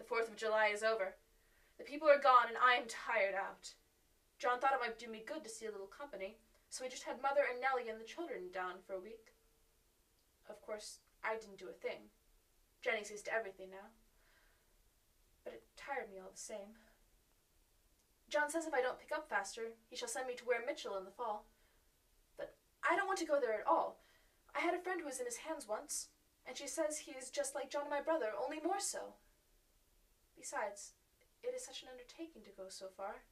4th of July is over. The people are gone, and I am tired out. John thought it might do me good to see a little company, so we just had Mother and Nellie and the children down for a week. Of course, I didn't do a thing. Jenny sees to everything now. But it tired me all the same. John says if I don't pick up faster, he shall send me to Ware Mitchell in the fall. But I don't want to go there at all. I had a friend who was in his hands once, and she says he is just like John and my brother, only more so. Besides, it is such an undertaking to go so far.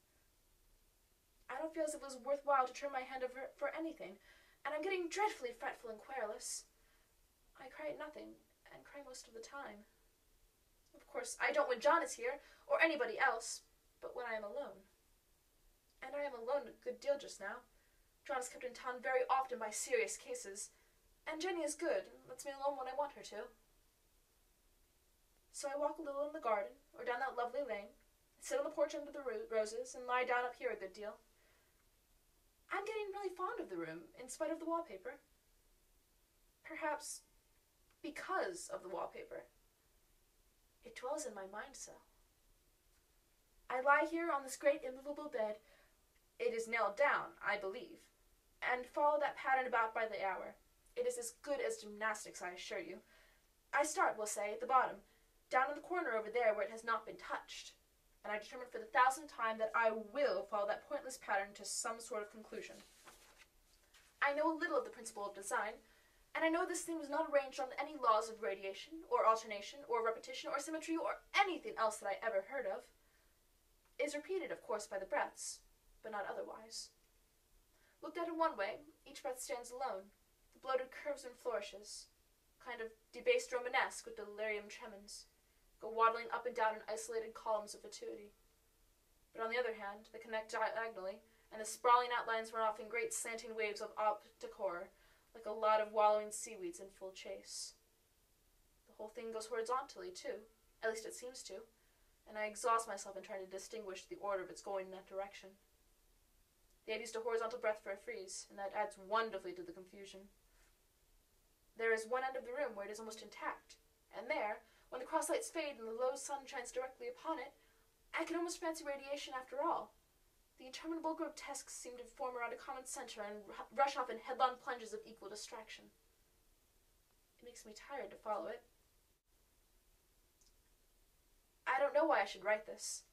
I don't feel as if it was worthwhile to turn my hand over for anything, and I'm getting dreadfully fretful and querulous. I cry at nothing, and cry most of the time. Of course, I don't when John is here, or anybody else, but when I am alone. And I am alone a good deal just now. John is kept in town very often by serious cases, and Jenny is good, and lets me alone when I want her to. So I walk a little in the garden, or down that lovely lane, sit on the porch under the roses, and lie down up here a good deal. I'm getting really fond of the room, in spite of the wallpaper. Perhaps because of the wallpaper. It dwells in my mind so. I lie here on this great immovable bed, it is nailed down, I believe, and follow that pattern about by the hour. It is as good as gymnastics, I assure you. I start, we'll say, at the bottom, down in the corner over there where it has not been touched, and I determine for the 1000th time that I will follow that pointless pattern to some sort of conclusion. I know a little of the principle of design, and I know this thing was not arranged on any laws of radiation, or alternation, or repetition, or symmetry, or anything else that I ever heard of. It is repeated, of course, by the breaths, but not otherwise. Looked at in one way, each breath stands alone, the bloated curves and flourishes, kind of debased Romanesque with delirium tremens, go waddling up and down in isolated columns of fatuity. But on the other hand, they connect diagonally, and the sprawling outlines run off in great slanting waves of optic horror, like a lot of wallowing seaweeds in full chase. The whole thing goes horizontally, too, at least it seems to, and I exhaust myself in trying to distinguish the order of its going in that direction. They had used a horizontal breath for a frieze, and that adds wonderfully to the confusion. There is one end of the room where it is almost intact, and there, when the cross-lights fade and the low sun shines directly upon it, I can almost fancy radiation after all. The interminable grotesques seem to form around a common center and rush off in headlong plunges of equal distraction. It makes me tired to follow it. I don't know why I should write this.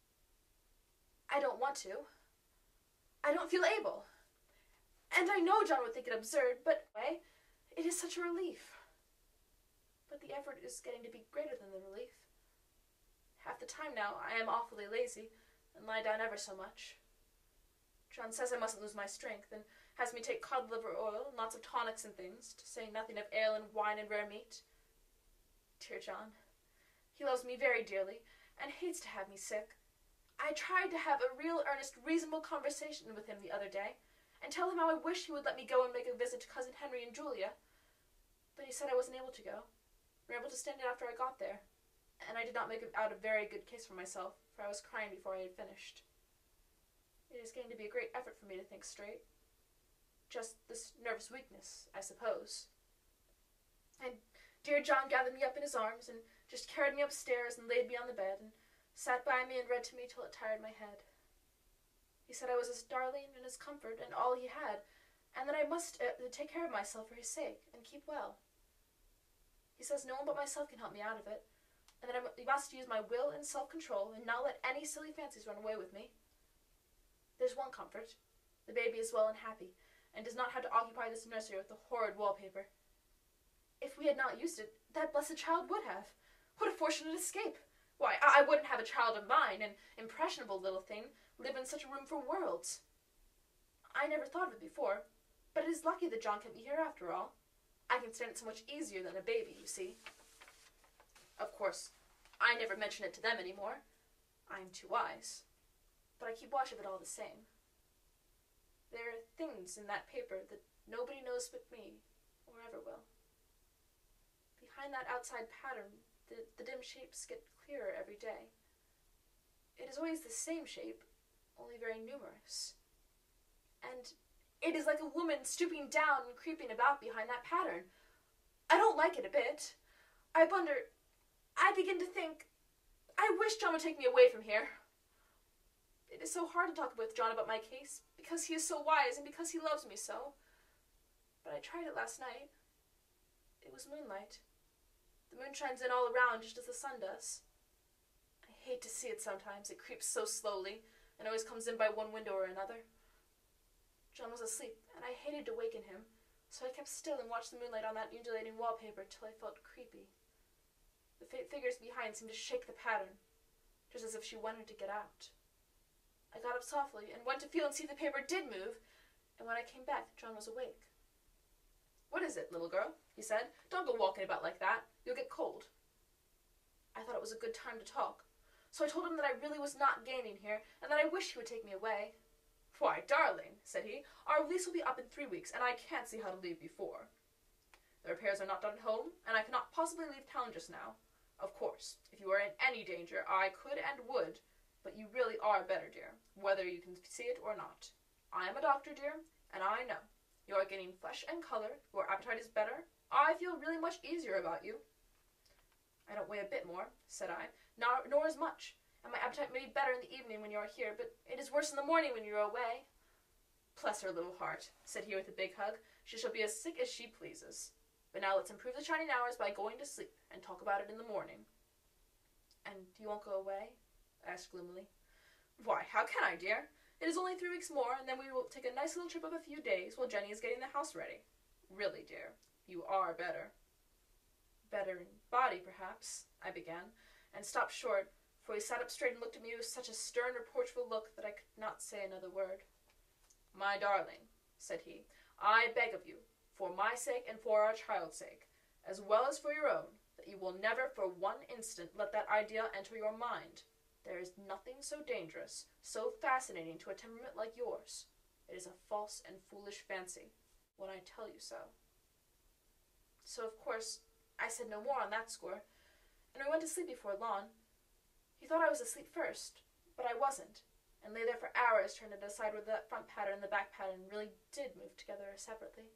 I don't want to. I don't feel able. And I know John would think it absurd, but anyway, it is such a relief. But the effort is getting to be greater than the relief. Half the time now I am awfully lazy, and lie down ever so much. John says I mustn't lose my strength, and has me take cod liver oil and lots of tonics and things, to say nothing of ale and wine and rare meat. Dear John, he loves me very dearly, and hates to have me sick. I tried to have a real, earnest, reasonable conversation with him the other day, and tell him how I wish he would let me go and make a visit to Cousin Henry and Julia, but he said I wasn't able to go, or able to stand it after I got there, and I did not make out a very good case for myself, for I was crying before I had finished. It is getting to be a great effort for me to think straight. Just this nervous weakness, I suppose. And dear John gathered me up in his arms, and just carried me upstairs and laid me on the bed, and sat by me and read to me till it tired my head. He said I was his darling and his comfort and all he had, and that I must take care of myself for his sake, and keep well. He says no one but myself can help me out of it, and that I must use my will and self-control, and not let any silly fancies run away with me. There's one comfort. The baby is well and happy, and does not have to occupy this nursery with the horrid wallpaper. If we had not used it, that blessed child would have. What a fortunate escape! Why, I wouldn't have a child of mine, an impressionable little thing, live in such a room for worlds. I never thought of it before, but it is lucky that John kept me here after all. I can stand it so much easier than a baby, you see. Of course, I never mention it to them any more. I am too wise. But I keep watch of it all the same. There are things in that paper that nobody knows but me, or ever will. Behind that outside pattern, the dim shapes get clearer every day. It is always the same shape, only very numerous. And it is like a woman stooping down and creeping about behind that pattern. I don't like it a bit. I begin to think, I wish John would take me away from here. It is so hard to talk with John about my case, because he is so wise and because he loves me so. But I tried it last night. It was moonlight. The moon shines in all around just as the sun does. I hate to see it sometimes. It creeps so slowly and always comes in by one window or another. John was asleep, and I hated to waken him, so I kept still and watched the moonlight on that undulating wallpaper till I felt creepy. The figures behind seemed to shake the pattern, just as if she wanted to get out. I got up softly and went to feel and see if the paper did move, and when I came back, John was awake. "What is it, little girl?" he said. "Don't go walking about like that. You'll get cold." I thought it was a good time to talk, so I told him that I really was not gaining here, and that I wished he would take me away. "Why, darling," said he, "our lease will be up in 3 weeks, and I can't see how to leave before. The repairs are not done at home, and I cannot possibly leave town just now. Of course, if you were in any danger, I could and would, but you really are better, dear, whether you can see it or not. I am a doctor, dear, and I know. You are gaining flesh and color, your appetite is better. I feel really much easier about you." "I don't weigh a bit more," said I, "nor as much, and my appetite may be better in the evening when you are here, but it is worse in the morning when you are away." "Bless her little heart," said he with a big hug. "She shall be as sick as she pleases. But now let's improve the shining hours by going to sleep, and talk about it in the morning." "And you won't go away?" I asked gloomily. "Why, how can I, dear? It is only 3 weeks more, and then we will take a nice little trip of a few days while Jenny is getting the house ready. Really, dear, you are better." "Better in body, perhaps," I began, and stopped short, for he sat up straight and looked at me with such a stern, reproachful look that I could not say another word. "My darling," said he, "I beg of you, for my sake and for our child's sake, as well as for your own, that you will never for one instant let that idea enter your mind. There is nothing so dangerous, so fascinating to a temperament like yours. It is a false and foolish fancy, when I tell you so." So, of course, I said no more on that score, and we went to sleep before long. He thought I was asleep first, but I wasn't, and lay there for hours trying to decide whether that front pattern and the back pattern really did move together or separately.